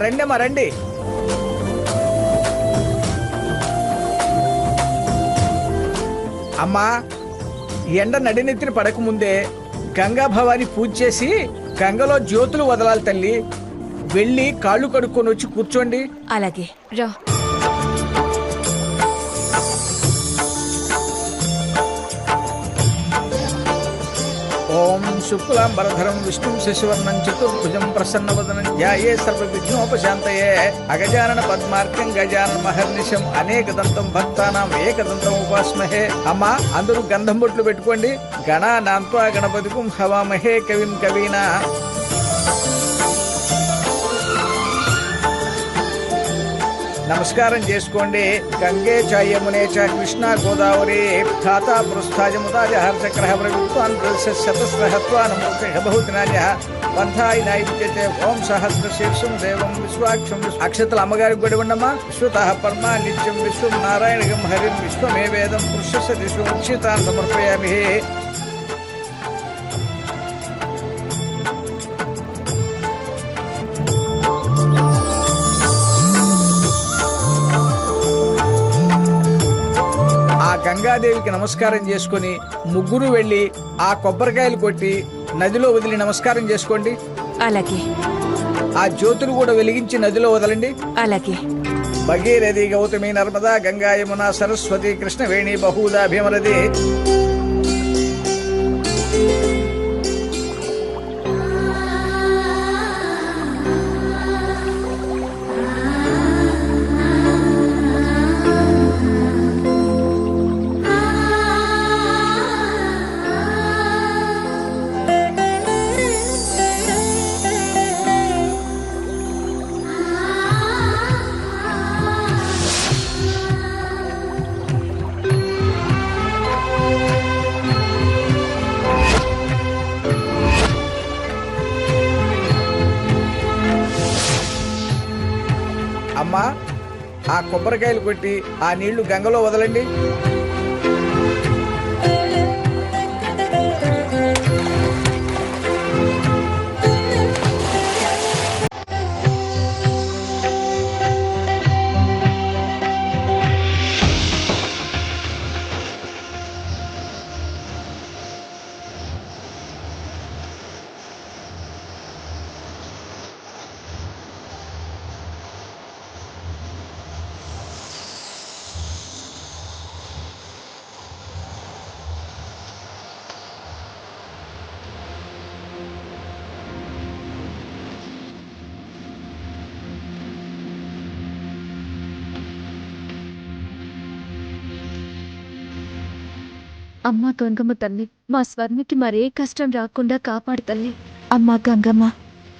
రండి అమ్మా రండి. అమ్మా, ఎండ నడినెత్తిన పడకముందే గంగా భవాని పూజ చేసి గంగలో జ్యోతులు వదలాలి తల్లి. వెళ్ళి కాళ్ళు కడుక్కొని వచ్చి కూర్చోండి. అలాగే రా. ఓం శుక్లాంబరధరం విష్ణుం శశివర్ణం చతుర్భుజం ప్రసన్నవదనం ధ్యాయే సర్వవిఘ్నోపశాంతయే అగజానన పద్మార్కం గజానన మహర్నిశం అనేకదంతం భక్తానాం ఏకదంతం ఉపాస్మహే. అమ్మా, అందరూ గంధం బొట్లు పెట్టుకోండి. గణానాన్త్వా గణపతికుం హవామహే కవిం కవీనా. నమస్కారం చేసుకోండి. గంగే చ యమునే చ కృష్ణా గోదావరి ఖాతా పృష్ఠాజముదాజ హర్చక్రః ప్రవిత్వాన్ బహుదినాన్య పంథాయి నైవిద్యతే ఓం సహస్ర శీర్షం దేవం విశ్వాక్షం. అక్షతల అమ్మగారికి కూడా ఉండమ్మా. విశ్వతః పరమా నిత్యం విశ్వం నారాయణగం హరిం విశ్వమే వేదం పురుషస్య దిశో ఉచితాన్ సమర్పయామి. గంగాదేవికి నమస్కారం చేసుకుని ముగ్గురు వెళ్ళి ఆ కొబ్బరికాయలు కొట్టి నదిలో వదిలి నమస్కారం చేసుకోండి. అలాగే. ఆ జ్యోతులు కూడా వెలిగించి నదిలో వదలండి. అలాగే. భగీరథి గౌతమి నర్మదా గంగా యమున సరస్వతి కృష్ణవేణి బహుదా భీమరథి. అమ్మా, ఆ కొబ్బరికాయలు కొట్టి ఆ నీళ్లు గంగలో వదలండి. అమ్మా గంగమ్మ తల్లి, మా స్వర్ణకి మరే కష్టం రాకుండా కాపాడు తల్లి. అమ్మా గంగమ్మ,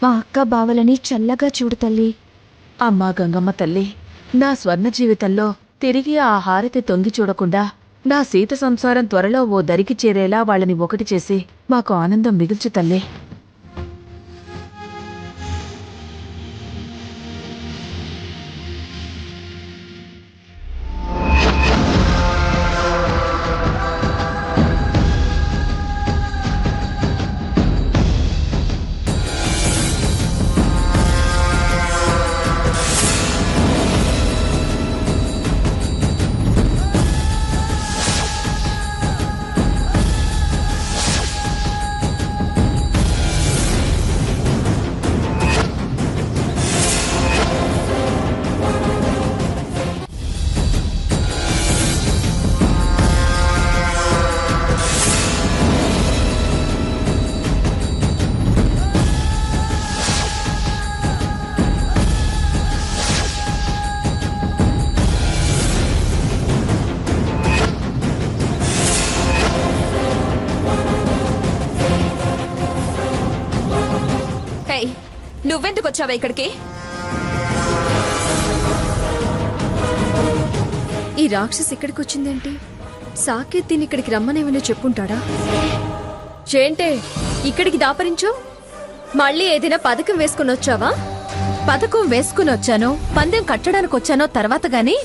మా అక్క బావలని చల్లగా చూడు తల్లి. అమ్మా గంగమ్మ తల్లి, నా స్వర్ణ జీవితంలో తిరిగి ఆ హారతి తొంగి చూడకుండా నా సీత సంసారం త్వరలో ఓ దరికి చేరేలా వాళ్ళని ఒకటి చేసి మాకు ఆనందం మిగుల్చు తల్లి. నువ్వెందుకు వచ్చావా ఇక్కడికి? ఈ రాక్షసి ఇక్కడికి వచ్చిందేంటి? సాకేత్ దీన్ని ఇక్కడికి రమ్మనేమని చెప్పుంటాడా? చేంటే ఇక్కడికి దాపరించు. మళ్ళీ ఏదైనా పథకం వేసుకుని వచ్చావా? పథకం వేసుకుని వచ్చానో పందెం కట్టడానికి వచ్చానో తర్వాత గాని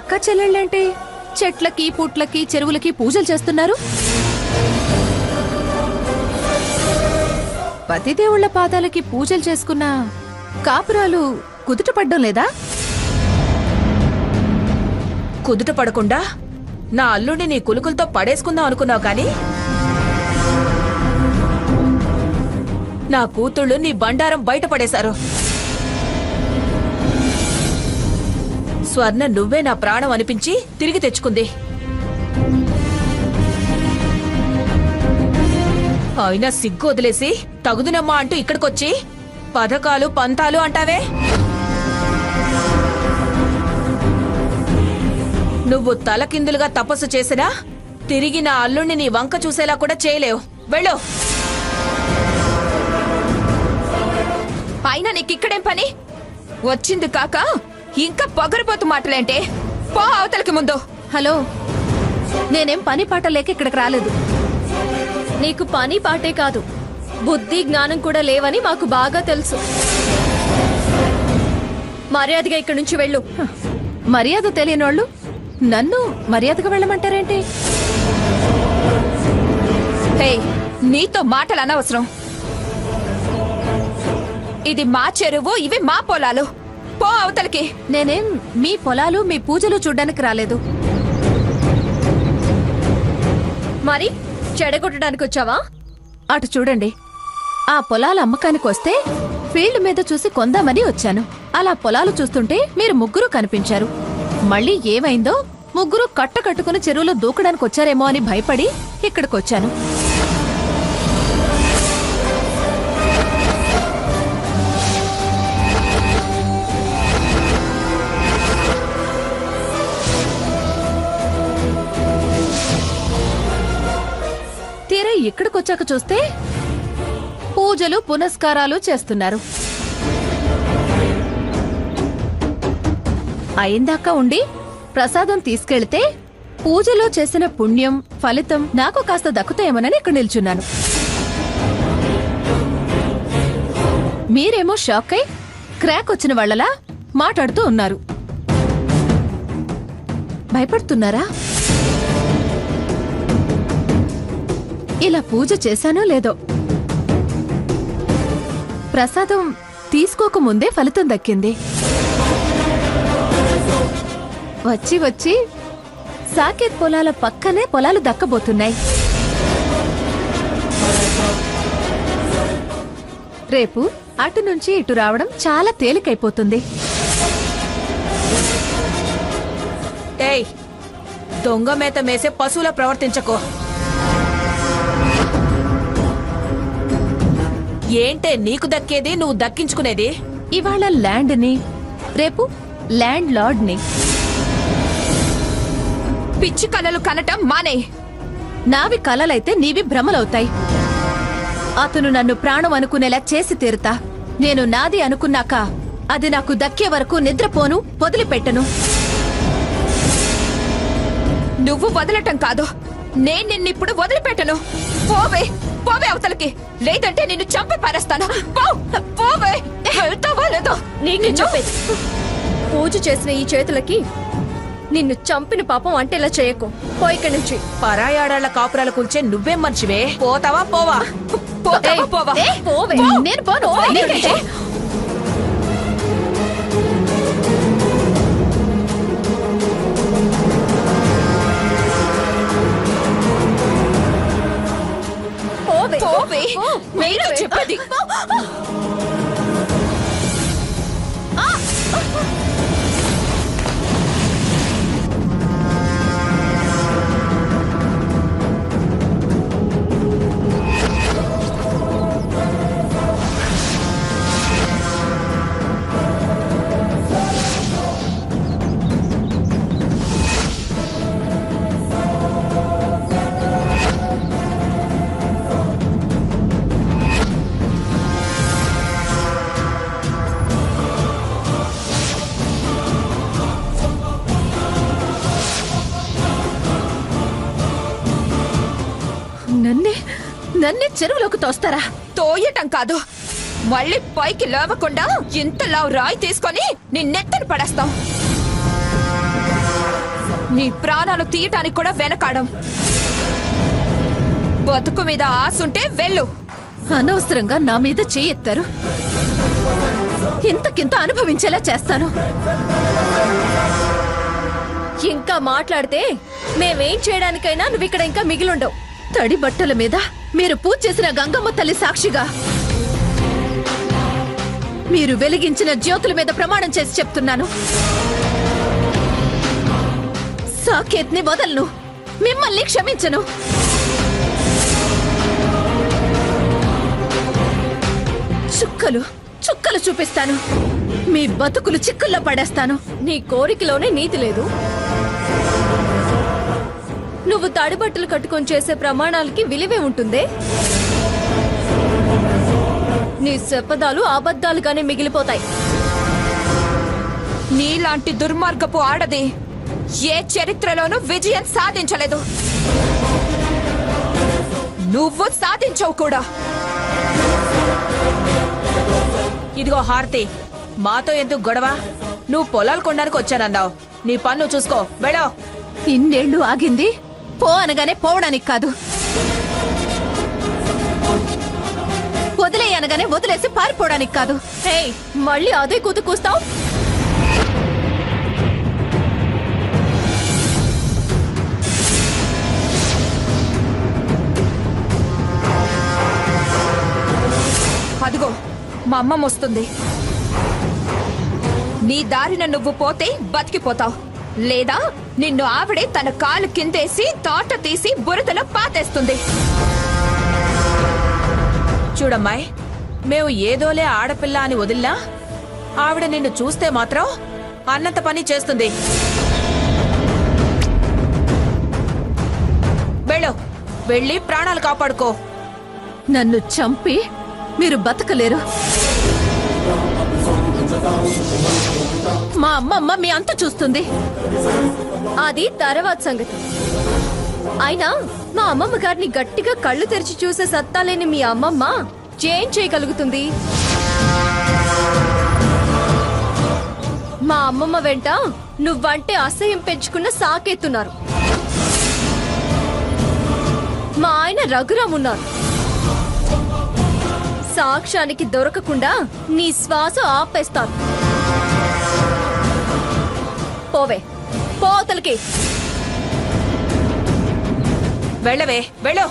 అక్క చెల్లెళ్ళేంటి చెట్లకి పుట్లకి చెరువులకి పూజలు చేస్తున్నారు? పతిదేవుళ్ల పాదాలకి పూజలు చేసుకున్న కాపురాలు కుదుట పడ్డం లేదా? కుదుట పడకుండా నా అల్లుడిని నీ కులుకులతో పడేసుకుందాం అనుకున్నావు కానీ నా కూతుళ్ళు నీ బండారం బయటపడేశారు. స్వర్ణ నువ్వే నా ప్రాణం అనిపించి తిరిగి తెచ్చుకుంది. అయినా సిగ్గు వదిలేసి తగుదునమ్మా అంటూ ఇక్కడికొచ్చి పథకాలు పంతాలు అంటావే. నువ్వు తలకిందులుగా తపస్సు చేసినా తిరిగి నా అల్లుణ్ణి నీ వంక చూసేలా కూడా చేయలేవు. వెళ్ళు. అయినా నీకిక్కడేం పని? వచ్చింది కాక ఇంకా పొగరపోతు మాటలేంటే? పో అవతలకి ముందు. హలో, నేనేం పని పాట లేక ఇక్కడికి రాలేదు. నీకు పని పాటే కాదు, బుద్ధి జ్ఞానం కూడా లేవని మాకు బాగా తెలుసు. మర్యాదగా ఇక్కడి నుంచి వెళ్ళు. మర్యాద తెలియనోళ్ళు నన్ను మర్యాదగా వెళ్ళమంటారేంటి? హే, నీతో మాటలు అనవసరం. ఇది మా చెరువు, ఇవి మా పొలాలు. పో అవతలకి. నేనేం మీ పొలాలు మీ పూజలు చూడ్డానికి రాలేదు. మరి చెడగొట్టడానికి వచ్చావా? అటు చూడండి, ఆ పొలాల అమ్మకానికి వస్తే ఫీల్డ్ మీద చూసి కొందామని వచ్చాను. అలా పొలాలు చూస్తుంటే మీరు ముగ్గురు కనిపించారు. మళ్ళీ ఏమైందో ముగ్గురు కట్టుకుని చెరువులో దూకడానికి వచ్చారేమో అని భయపడి ఇక్కడికొచ్చాను. తీరా ఇక్కడికొచ్చాక చూస్తే పూజలు పునస్కారాలు చేస్తున్నారు. అయిందాకా ఉండి ప్రసాదం తీసుకెళ్తే పూజలో చేసిన పుణ్యం ఫలితం నాకు కాస్త దక్కుతాయేమోనని ఇక్కడ నిల్చున్నాను. మీరేమో షాక్ అయి క్రాక్ వచ్చిన వాళ్లలా మాట్లాడుతూ ఉన్నారు. భయపడుతున్నారా? ఇలా పూజ చేశానో లేదో, ప్రసాదం తీసుకోకముందే ఫలితం దక్కింది. వచ్చి వచ్చి సాకేత్ పొలాల పక్కనే పొలాలు దక్కబోతున్నాయి. రేపు అటు నుంచి ఇటు రావడం చాలా తేలికైపోతుంది. ఏయ్, దొంగ మేత మేసే పశువులా ప్రవర్తించకో. ఏంటే నీకు దక్కేది, నువ్వు దక్కించుకునేది? ఇవాళ ల్యాండ్ ని, రేపు ల్యాండ్ లార్డ్ ని. పిచ్చి కలలు కనటం మానే. నావి కలలైతే నీవి భ్రమలవుతాయి. అతను నన్ను ప్రాణం అనుకునేలా చేసి తీరుతా. నేను నాది అనుకున్నాక అది నాకు దక్కే వరకు నిద్రపోను, వదిలిపెట్టను. నువ్వు వదలటం కాదు, నేను నిన్నిప్పుడు వదిలిపెట్టను. పోవే, పోవే అవతలకి, లేదంటే నిన్ను చంపి పారేస్తాను. పోవే. వెళ్తావా లేదో? నీకు చెప్పేది, పూజ చేసిన ఈ చేతులకి నిన్ను చంపిన పాపం అంటేలా చేయకు. పో ఇక్కడి నుంచి. పరాయాడాళ్ల కాపురాలు కూల్చే నువ్వేం మనిషివే? పోతావా పోవా? పోతావా పోవా? పోవే. నేను పోను. పోవే. మీరు చెప్పది. నన్నే చెరువులోకి తోస్తారా? తోయటం కాదు, మళ్ళీ పైకి లేవకుండా ఇంత లావు రాయి తీసుకొని నిన్నెత్తని పడేస్తాం. నీ ప్రాణాలు తీయటానికి కూడా వెనకాడం. బతుకు మీద ఆసుంటే వెళ్ళు, అనవసరంగా నా మీద చేయెత్తారు. ఇంతకింత అనుభవించేలా చేస్తాను. ఇంకా మాట్లాడితే మేమేం చేయడానికైనా నువ్వు ఇక్కడ ఇంకా మిగిలుండవు. తడి బట్టల మీద మీరు పూజ చేసిన గంగమ్మ తల్లి సాక్షిగా మీరు వెలిగించిన జ్యోతుల మీద ప్రమాణం చేసి చెప్తున్నాను, సాకేత్ని వదలను, మిమ్మల్ని క్షమించను. చుక్కలు చుక్కలు చూపిస్తాను. మీ బతుకులు చిక్కుల్లో పడేస్తాను. నీ కోరికలోనే నీతి లేదు. నువ్వు తడిబట్టలు కట్టుకొని చేసే ప్రమాణాలకి విలువే ఉంటుందే. నీ శపథాలు అబద్ధాలుగానే మిగిలిపోతాయి. నీలాంటి దుర్మార్గపు ఆడది ఏ చరిత్రలోనూ విజయం సాధించలేదు. నువ్వు సాధించవు కూడా. ఇదిగో హారతి, మాతో ఎందుకు గొడవ? నువ్వు పొలాలు కొనడానికి వచ్చానన్నావు. నీ పన్ను చూసుకో, వెళ్ళో. ఇన్నేళ్లు ఆగింది పో అనగానే పోవడానికి కాదు, వదిలే అనగానే వదిలేసి పారిపోవడానికి కాదు. హే, మళ్ళీ అదే కూతు కూస్తావు. అదిగో మా అమ్మమ్మ వస్తుంది. నీ దారిన నువ్వు పోతే బతికిపోతావు, లేదా నిన్ను ఆవిడే తన కాలు కిందేసి తోట తీసి బురదలో పాతేస్తుంది. చూడమ్మాయి, మేము ఏదోలే ఆడపిల్ల అని వదిల్లా ఆవిడ నిన్ను చూస్తే మాత్రం అన్నంత పని చేస్తుంది. వెళ్ళు, వెళ్ళి ప్రాణాలు కాపాడుకో. నన్ను చంపి మీరు బతకలేరు. మా అమ్మమ్మ మీ అంత చూస్తుంది. అది తర్వాత సంగతి. అయినా మా అమ్మమ్మ గారిని గట్టిగా కళ్ళు తెరిచి చూసే సత్తా లేని మీ అమ్మమ్మ ఏం చేయగలుగుతుంది? మా అమ్మమ్మ వెంట నువ్వంటే అసహ్యం పెంచుకున్న సాకెత్తున్నారు. మా ఆయన రఘురామ్ ఉన్నారు. సాక్ష్యానికి దొరకకుండా నీ శ్వాస ఆపేస్తారు. పోవే, పోతలకి వెళ్ళవే, వెళ్ళు.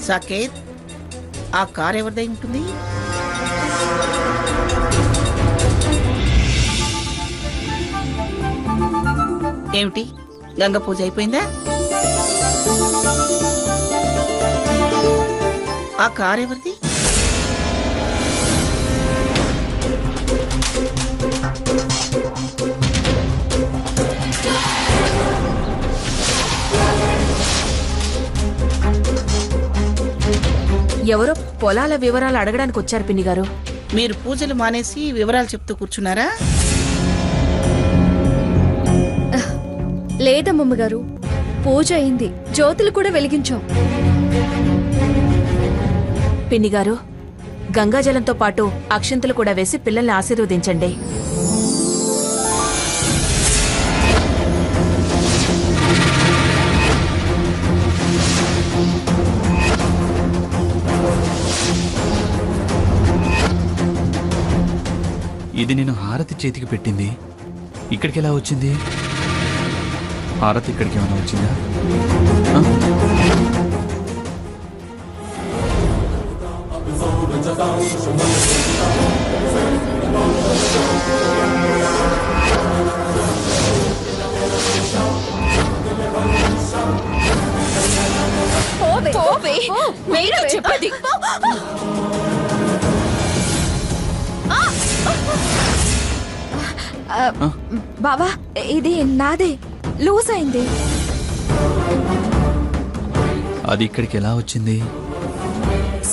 సాకేత్, ఆ కార్ ఎవరిదై ఉంటుంది? ఏమిటి, గంగ పూజ అయిపోయిందా? ఆ కార్ ఎవరిది? ఎవరో పొలాల వివరాలు అడగడానికి వచ్చారు పిన్ని గారు. మీరు పూజలు మానేసి వివరాలు చెప్తూ కూర్చున్నారా? లేదమ్మమ్మ గారు, పూజ అయింది, జ్యోతులు కూడా వెలిగించాం. పిన్ని గారు, గంగాజలంతో పాటు అక్షంతలు కూడా వేసి పిల్లల్ని ఆశీర్వదించండి. ఇది నేను హారతి చేతికి పెట్టింది, ఇక్కడికి ఎలా వచ్చింది? హారతి ఇక్కడికి ఏమైనా వచ్చిందా? చెప్పేది బావా, ఇది నాదే, లూజ్ అయింది. అది ఇక్కడికి ఎలా వచ్చింది?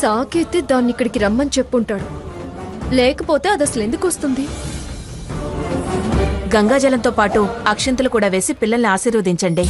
సాకేతే దాన్ని ఇక్కడికి రమ్మని చెప్పుంటాడు. లేకపోతే అది అసలు ఎందుకు వస్తుంది? గంగాజలంతో పాటు అక్షింతలు కూడా వేసి పిల్లల్ని ఆశీర్వదించండి.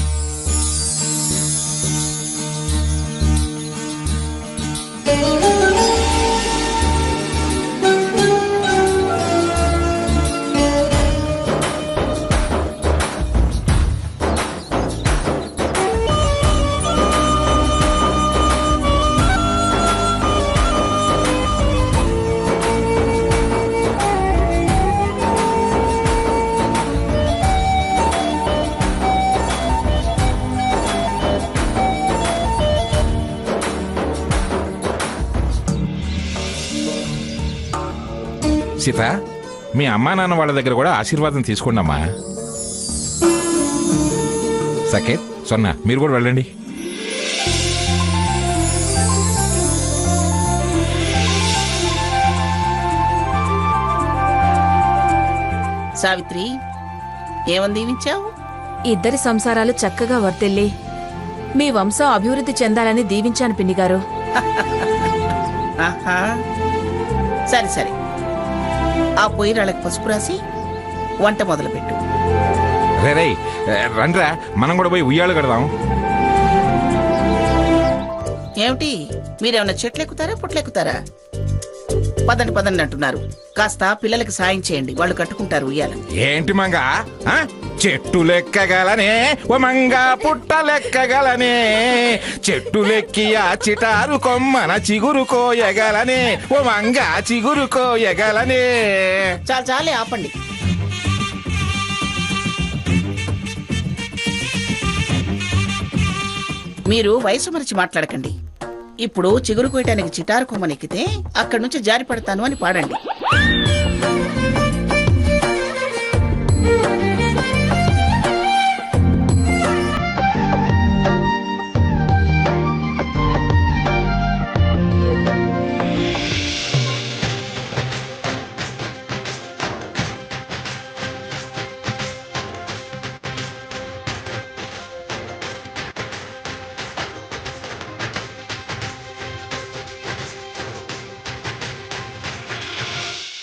సీత, మీ అమ్మా నాన్న వాళ్ళ దగ్గర కూడా ఆశీర్వాదం తీసుకోండమ్మా. సకేత్, సొన్నా, మీరు కూడా వెళ్ళండి. సావిత్రి, ఏమని దీవించావు? ఇద్దరి సంసారాలు చక్కగా వర్తిల్లి మీ వంశం అభివృద్ధి చెందాలని దీవించాను పిన్నిగారు. ఆహా, సరే సరే. ఆ పొయ్యిరాళ్ళకి పసుపు రాసి వంట మొదలుపెట్టు. రే రండ్రా, మనం కూడా పోయి ఉయ్యాలు కడదాం. ఏమిటి, మీరేమన్నా చెట్లెక్కుతారా పుట్లెక్కుతారా? పదండి పదండి అంటున్నారు. కాస్త పిల్లలకి సాయం చేయండి, వాళ్ళు కట్టుకుంటారు ఉయ్యాల. ఏంటి మంగా, చెట్టు లెక్కగలనే ఓ మంగా, పుట్ట లెక్కగలనే, చెట్టు లెక్కియా చిటారు కొమ్మన చిగురు కోయగలనే, ఓ మంగా చిగురు కోయగలనే. చాలు చాలే, ఆపండి. మీరు వయసు మరిచి మాట్లాడకండి. ఇప్పుడు చిగురు కోయటానికి చిటారు కొమ్మని ఎక్కితే అక్కడి నుంచి జారి పడతాను అని పాడండి.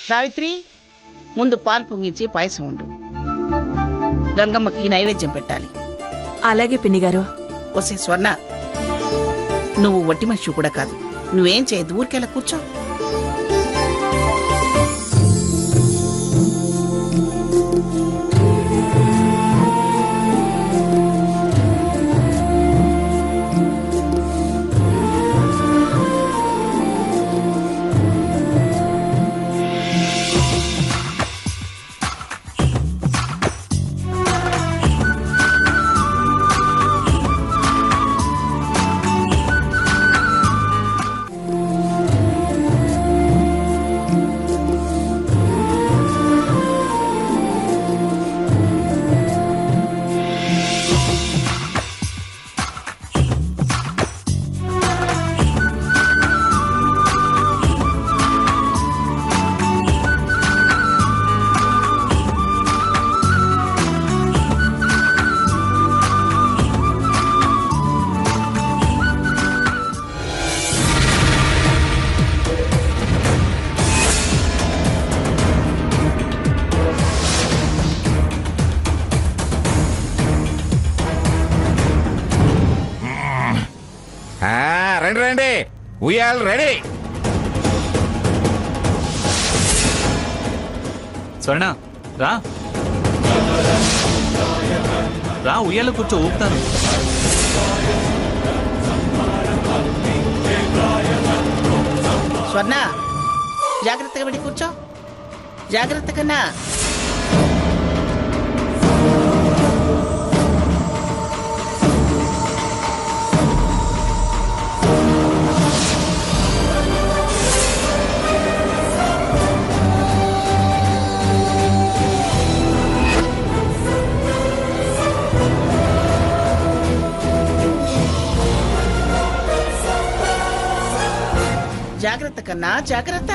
సావిత్రి, ముందు పాలు పొంగించి పాయసం ఉండు. గంగమ్మకి నైవేద్యం పెట్టాలి. అలాగే పిన్నిగారు. వసే స్వర్ణ, నువ్వు వట్టి మనిషి కూడా కాదు. నువ్వేం చేయదు, ఊరికెళ్ళ కూర్చో. రండి రండి, ఉయ్యాలు రెడీ. స్వర్ణ, రా రా, ఉయ్యాల కూర్చో, ఊపుతాను. స్వర్ణ, జాగ్రత్తగా పెట్టి కూర్చో. జాగ్రత్త కన్నా. జాగ్రత్త కన్నా, జాగ్రత్త.